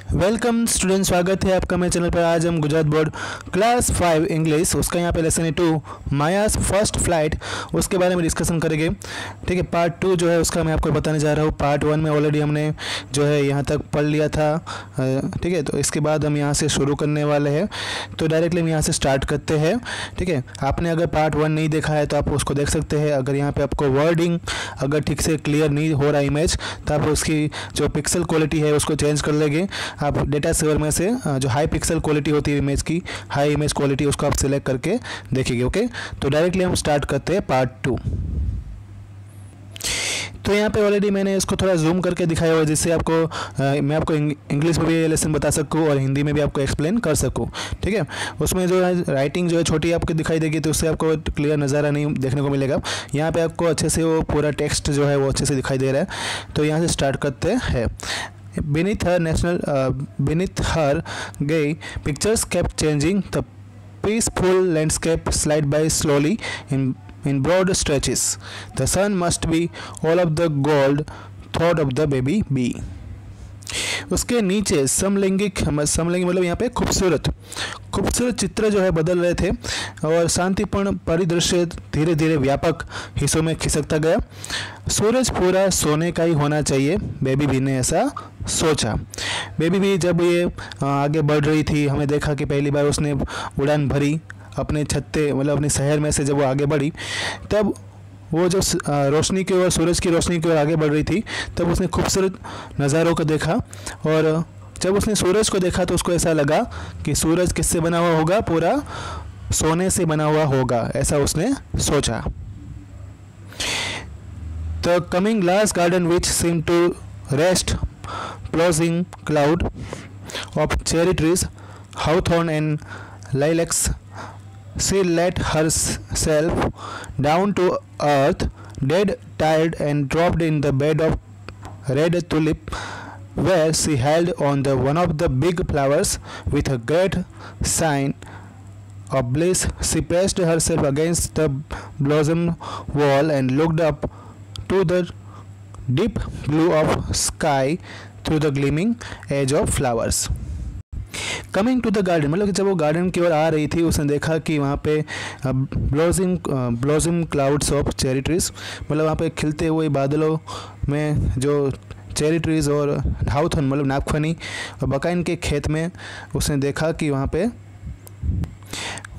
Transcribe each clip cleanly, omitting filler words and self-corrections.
Welcome student, स्वागत है आपका मेरे चैनल पर। आज हम गुजरात बोर्ड क्लास 5 इंग्लिश उसका यहाँ पे लेसन 2 मायास फर्स्ट फ्लाइट उसके बारे में डिस्कशन करेंगे। ठीक है, पार्ट 2 जो है उसका मैं आपको बताने जा रहा हूँ। पार्ट 1 में ऑलरेडी हमने जो है यहाँ तक पढ़ लिया था। ठीक है, तो इसके बाद हम यहाँ से शुरू करने वाले हैं। तो डायरेक्टली हम यहाँ से स्टार्ट करते हैं। ठीक है, आपने अगर पार्ट 1 नहीं देखा है तो आप उसको देख सकते हैं। अगर यहाँ पर आपको वर्डिंग अगर ठीक से क्लियर नहीं हो रहा इमेज, तो आप उसकी जो पिक्सल क्वालिटी है उसको चेंज कर लेंगे। आप डेटा सेवर में से जो हाई पिक्सल क्वालिटी होती है इमेज की, हाई इमेज क्वालिटी, उसको आप सिलेक्ट करके देखेंगे। ओके, तो डायरेक्टली हम स्टार्ट करते हैं पार्ट 2। तो यहाँ पे ऑलरेडी मैंने इसको थोड़ा जूम करके दिखाया हुआ है, जिससे आपको मैं आपको इंग्लिश में भी ये लेसन बता सकूँ और हिंदी में भी आपको एक्सप्लेन कर सकूँ। ठीक है, उसमें जो है राइटिंग जो है छोटी आपको दिखाई देगी, तो उससे आपको क्लियर नज़ारा नहीं देखने को मिलेगा। यहाँ पे आपको अच्छे से वो पूरा टेक्स्ट जो है वो अच्छे से दिखाई दे रहा है। तो यहाँ से स्टार्ट करते हैं। Beneath her gay pictures kept changing. The peaceful landscape slid by slowly in broad stretches. The sun must be all of the gold, thought of the baby bee. उसके नीचे समलैंगिक मतलब यहाँ पे खूबसूरत चित्र जो है बदल रहे थे और शांतिपूर्ण परिदृश्य धीरे धीरे व्यापक हिस्सों में खिसकता गया। सूरज पूरा सोने का ही होना चाहिए, बेबी बी ने ऐसा सोचा। बेबी बी जब ये आगे बढ़ रही थी, हमें देखा कि पहली बार उसने उड़ान भरी अपने छत्ते मतलब अपने शहर में से। जब वो आगे बढ़ी तब वो जो रोशनी की ओर, सूरज की रोशनी की ओर आगे बढ़ रही थी, तब उसने खूबसूरत नज़ारों को देखा। और जब उसने सूरज को देखा तो उसको ऐसा लगा कि सूरज किससे बना हुआ होगा, पूरा सोने से बना हुआ होगा, ऐसा उसने सोचा। The coming glass garden which seemed to rest blossom cloud of cherry trees, hawthorn and lilacs. She let herself down to earth, dead tired, and dropped in the bed of red tulip, where she held on the one of the big flowers with a great sign of bliss. She pressed herself against the blossom wall and looked up to the deep blue of sky through the gleaming edge of flowers. Coming to the garden मतलब कि जब वो garden की ओर आ रही थी, उसने देखा कि वहाँ पे blossom clouds of cherry trees, मतलब वहाँ पे खिलते हुए बादलों में जो चेरी ट्रीज़ और हाउथन मतलब नागफनी और बकाइन के खेत में उसने देखा कि वहाँ पे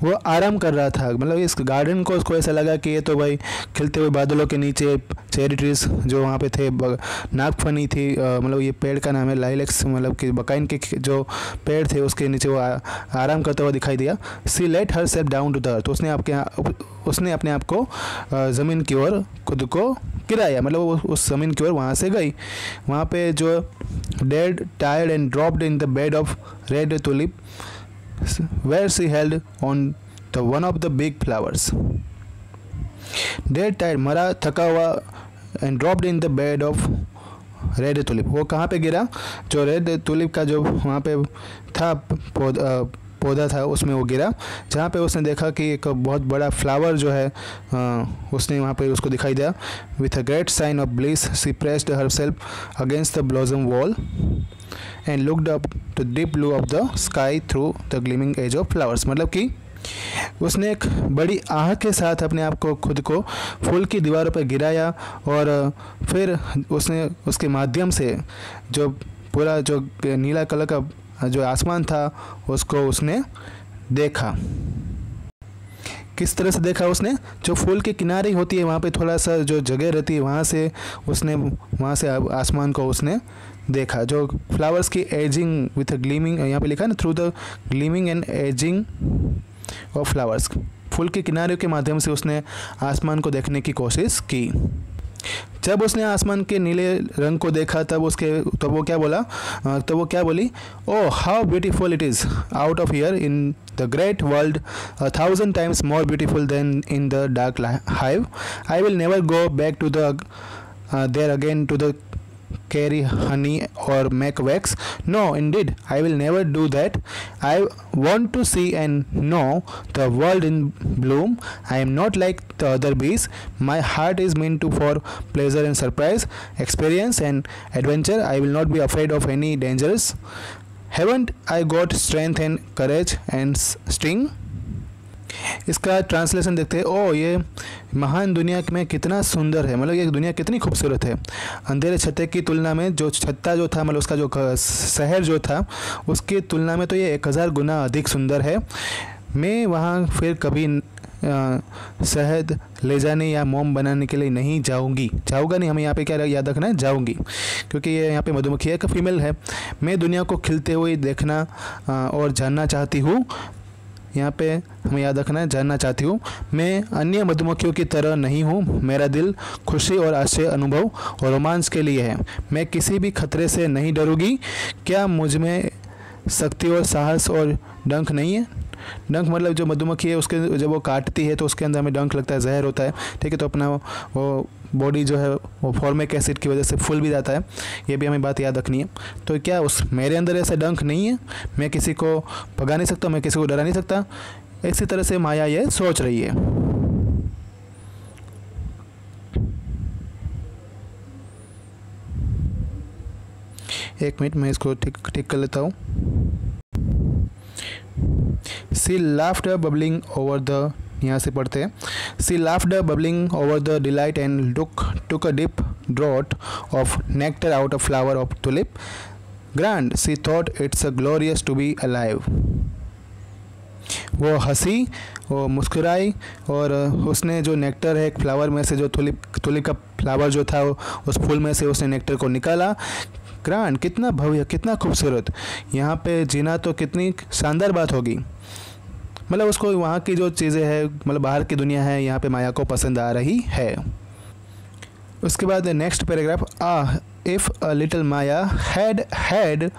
वो आराम कर रहा था। मतलब इस गार्डन को उसको ऐसा लगा कि ये तो भाई खिलते हुए बादलों के नीचे चेरी ट्रीज जो वहाँ पे थे, नागफनी थी, मतलब ये पेड़ का नाम है लाइलेक्स, मतलब कि बकाइन के जो पेड़ थे उसके नीचे वो आराम करता हुआ दिखाई दिया। She let herself down to the earth, उसने अपने आप को ज़मीन की ओर खुद को गिराया, मतलब वो उस ज़मीन की ओर वहाँ से गई। वहाँ पे जो dead tired and dropped in the bed of red tulip, where she held on the one of the big flowers. Dead tired, मरा थका हुआ, and dropped in the bed of red tulip. वो कहाँ पे गिरा? जो रेड टुलिप का जो वहाँ पे था पौधा था, उसमें वो गिरा, जहाँ पे उसने देखा कि एक बहुत बड़ा फ्लावर जो है उसने वहाँ पे उसको दिखाई दिया। With a great sign of bliss, she pressed herself against the blossom wall and looked up to the deep blue of the sky through the gleaming edge of flowers. मतलब कि उसने एक बड़ी आह के साथ अपने आप को खुद को फूल की दीवारों पर गिराया और फिर उसने उसके माध्यम से जो पूरा जो नीला कलर का जो आसमान था उसको उसने देखा। किस तरह से देखा उसने? जो फूल के किनारे होती है वहाँ पे थोड़ा सा जो जगह रहती है, वहाँ से आसमान को उसने देखा। जो फ्लावर्स की एजिंग विथ ग्लीमिंग, यहाँ पे लिखा है ना, through the gleaming and edging of flowers, फूल के किनारे के माध्यम से उसने आसमान को देखने की कोशिश की। जब उसने आसमान के नीले रंग को देखा तब वो क्या बोली? Oh how beautiful it is out of here in the great world, 1,000 times more beautiful than in the dark hive. I will never go back to there again to carry honey or make wax. No, indeed, I will never do that. I want to see and know the world in bloom. I am not like the other bees. My heart is meant for pleasure and surprise, experience and adventure. I will not be afraid of any dangers. Haven't I got strength and courage and sting? इसका translation देखते हैं। ओ ये महान दुनिया में कितना सुंदर है, मतलब ये दुनिया कितनी खूबसूरत है। अंधेरे छत्ते की तुलना में जो छत्ता जो था, मतलब उसका जो शहर जो था उसकी तुलना में तो ये 1000 गुना अधिक सुंदर है। मैं वहाँ फिर कभी शहद ले जाने या मोम बनाने के लिए नहीं जाऊँगा नहीं, हमें यहाँ पे क्या याद रखना है, जाऊँगी, क्योंकि ये यहाँ पे मधुमक्खी है, एक फीमेल है। मैं दुनिया को खिलते हुए देखना और जानना चाहती हूँ। यहाँ पे हमें याद रखना है, जानना चाहती हूँ। मैं अन्य मधुमक्खियों की तरह नहीं हूँ। मेरा दिल खुशी और आश्चर्य अनुभव और रोमांच के लिए है। मैं किसी भी खतरे से नहीं डरूंगी। क्या मुझ में शक्ति और साहस और डंक नहीं है? डंक मतलब जो मधुमक्खी है उसके जब वो काटती है तो उसके अंदर हमें डंक लगता है, जहर होता है, ठीक है। तो अपना वो बॉडी जो है वो फॉर्मिक एसिड की वजह से फूल भी जाता है, ये भी हमें बात याद रखनी है। तो क्या उस मेरे अंदर ऐसा डंक नहीं है? मैं किसी को भगा नहीं सकता, मैं किसी को डरा नहीं सकता? इसी तरह से माया ये सोच रही है। एक मिनट मैं इसको ठीक कर लेता हूँ। She laughed bubbling over the, यहाँ से पढ़ते हैं। She laughed bubbling over the delight and took a deep draught of nectar out of flower of tulip. Grand, she thought, it's a glorious to be alive. वो हंसी, वो मुस्कुराई और उसने जो नेक्टर है एक फ्लावर में से, जो तुलिप का फ्लावर जो था उस फूल में से उसने नेक्टर को निकाला। ग्रांड, कितना भव्य, कितना खूबसूरत, यहाँ पे जीना तो कितनी शानदार बात होगी। मतलब उसको वहाँ की जो चीज़ें हैं, मतलब बाहर की दुनिया है, यहाँ पे माया को पसंद आ रही है। उसके बाद next paragraph, if a little Maya had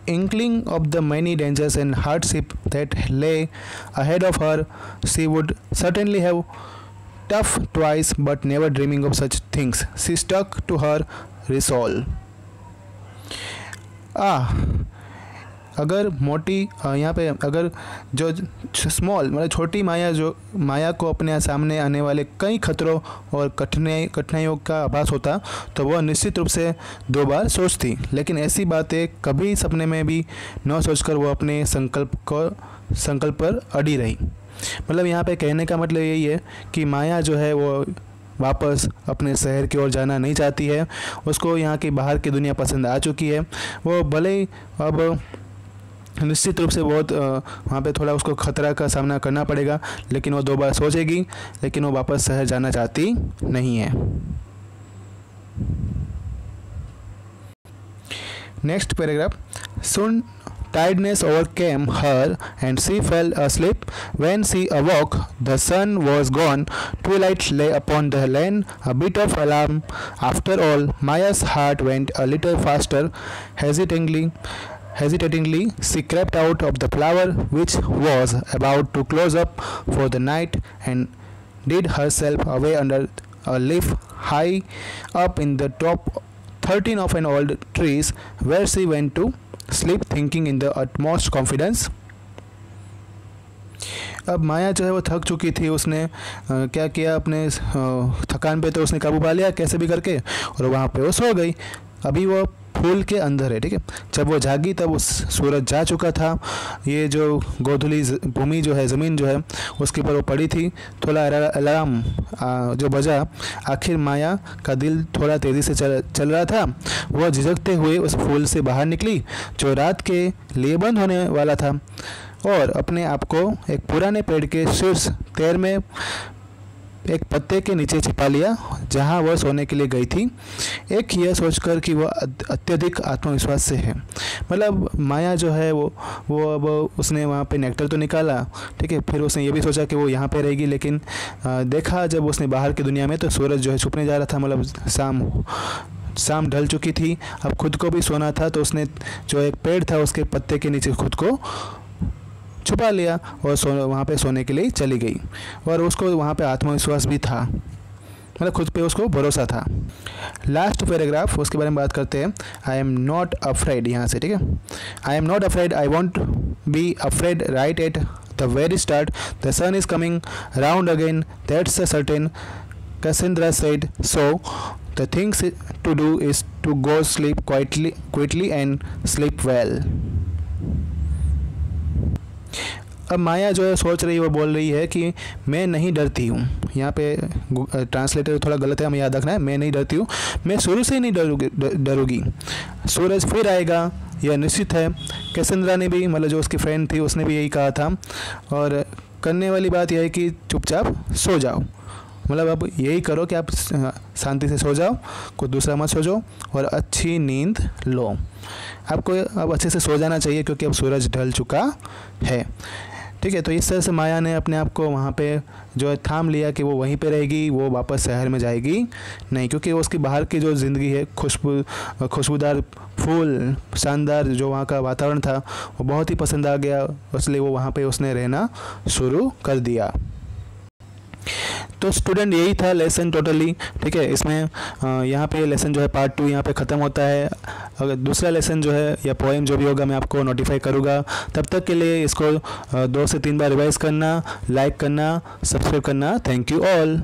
inkling of the many dangers and hardship that lay ahead of her, she would certainly have tough twice, but never dreaming of such things. She stuck to her resolve. अगर मोटी यहाँ पे अगर जो small मतलब छोटी माया जो माया को अपने सामने आने वाले कई खतरों और कठिनाइयों का आभास होता तो वह निश्चित रूप से 2 बार सोचती, लेकिन ऐसी बातें कभी सपने में भी न सोचकर वो अपने संकल्प पर अड़ी रही। मतलब यहाँ पे कहने का मतलब यही है कि माया जो है वो वापस अपने शहर की ओर जाना नहीं चाहती है। उसको यहाँ की बाहर की दुनिया पसंद आ चुकी है। वो भले ही अब निश्चित रूप से बहुत वहाँ पे थोड़ा उसको खतरा का सामना करना पड़ेगा, लेकिन वो 2 बार सोचेगी, लेकिन वो वापस शहर जाना चाहती नहीं है। Next paragraph, soon tiredness overcame her and she fell asleep. When she awoke, the sun was gone. Twilight lay upon the land. A bit of alarm. After all, Maya's heart went a little faster. Hesitatingly, she crept out of the flower, which was about to close up for the night, and hid herself away under a leaf high up in the top 13 of an old trees, where she went to sleep thinking in the utmost confidence. अब माया जो है वो थक चुकी थी। उसने क्या किया, अपने थकान पे तो उसने काबू पा लिया कैसे भी करके, और वहाँ पे वो सो गई। अभी वो फूल के अंदर है, ठीक है। जब वो जागी तब उस सूरज जा चुका था। ये जो गोधुली भूमि जो है, ज़मीन जो है, उसके ऊपर वो पड़ी थी। थोड़ा अलार्म जो बजा, आखिर माया का दिल थोड़ा तेज़ी से चल रहा था। वह झिझकते हुए उस फूल से बाहर निकली जो रात के लिए बंद होने वाला था, और अपने आप को एक पुराने पेड़ के शीर्ष तैर में एक पत्ते के नीचे छिपा लिया जहां वह सोने के लिए गई थी, एक यह सोचकर कि वह अत्यधिक आत्मविश्वास से है। मतलब माया जो है वो अब उसने वहाँ पे नेक्टर तो निकाला, ठीक है। फिर उसने ये भी सोचा कि वो यहाँ पे रहेगी, लेकिन देखा जब उसने बाहर की दुनिया में तो सूरज जो है छुपने जा रहा था, मतलब शाम ढल चुकी थी। अब खुद को भी सोना था, तो उसने जो एक पेड़ था उसके पत्ते के नीचे खुद को छुपा लिया और वहाँ पे सोने के लिए चली गई। और उसको वहाँ पे आत्मविश्वास भी था, मतलब खुद पे उसको भरोसा था। लास्ट पैराग्राफ, उसके बारे में बात करते हैं। आई एम नॉट अफ्रेड, यहाँ से, ठीक है। I am not afraid, I won't be afraid right at the very start. The sun is coming round again, that's a certain, Cassandra said. So the thing to do is to go sleep quietly and sleep well. अब माया जो है सोच रही है, वो बोल रही है कि मैं नहीं डरती हूँ। यहाँ पे ट्रांसलेटर थोड़ा गलत है, हमें याद रखना है, मैं नहीं डरती हूँ, मैं शुरू से ही नहीं डरूंगी। सूरज फिर आएगा, यह निश्चित है। कैसेंड्रा ने भी, मतलब जो उसकी फ्रेंड थी, उसने भी यही कहा था। और करने वाली बात यह है कि चुपचाप सो जाओ, मतलब अब यही करो कि आप शांति से सो जाओ, कोई दूसरा मत सोचो और अच्छी नींद लो। आपको अब अच्छे से सो जाना चाहिए क्योंकि अब सूरज ढल चुका है। ठीक है, तो इस तरह से माया ने अपने आप को वहाँ पे जो है थाम लिया कि वो वहीं पे रहेगी, वो वापस शहर में जाएगी नहीं, क्योंकि उसकी बाहर की जो ज़िंदगी है, खुशबूदार फूल, शानदार जो वहाँ का वातावरण था, वो बहुत ही पसंद आ गया, इसलिए वो वहाँ पे उसने रहना शुरू कर दिया। तो स्टूडेंट यही था लेसन टोटली। ठीक है, इसमें यहाँ पे लेसन जो है पार्ट 2 यहाँ पे ख़त्म होता है। अगर दूसरा लेसन जो है या पोएम जो भी होगा मैं आपको नोटिफाई करूँगा। तब तक के लिए इसको 2 से 3 बार रिवाइज़ करना, लाइक करना, सब्सक्राइब करना। Thank you all.